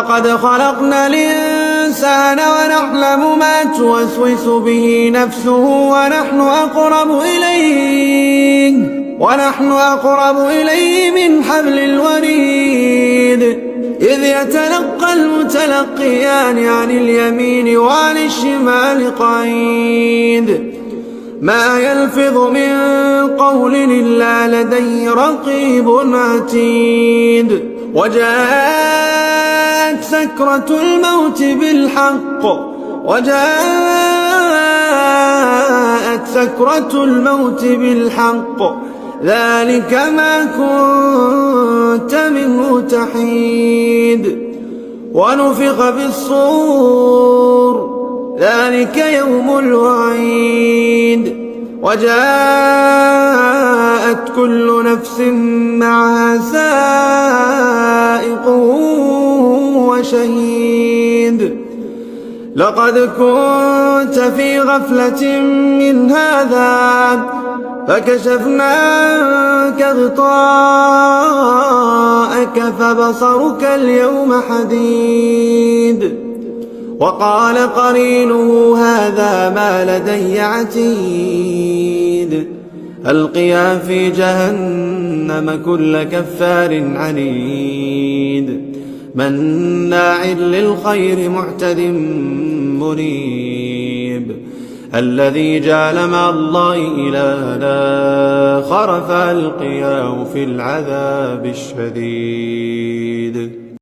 ولقد خلقنا الإنسان ونعلم ما توسوس به نفسه ونحن أقرب إليه من حبل الوريد إذ يتلقى المتلقيان عن اليمين وعن الشمال قعيد ما يلفظ من قول إلا لديه رقيب عتيد وجاءت سكرة الموت بالحق ذلك ما كنت منه تحيد ونفخ في الصور ذلك يوم الوعيد وجاءت كل نفس معها سائق وشهيد لقد كنت في غفلة من هذا فكشفنا عنك غطاءك فبصرك اليوم حديد وقال قرينه هذا ما لدي عتيد ألقيا في جهنم كل كفار عنيد مناع للخير معتد مريب الذي جعل مع الله إلها آخر فألقياه في العذاب الشديد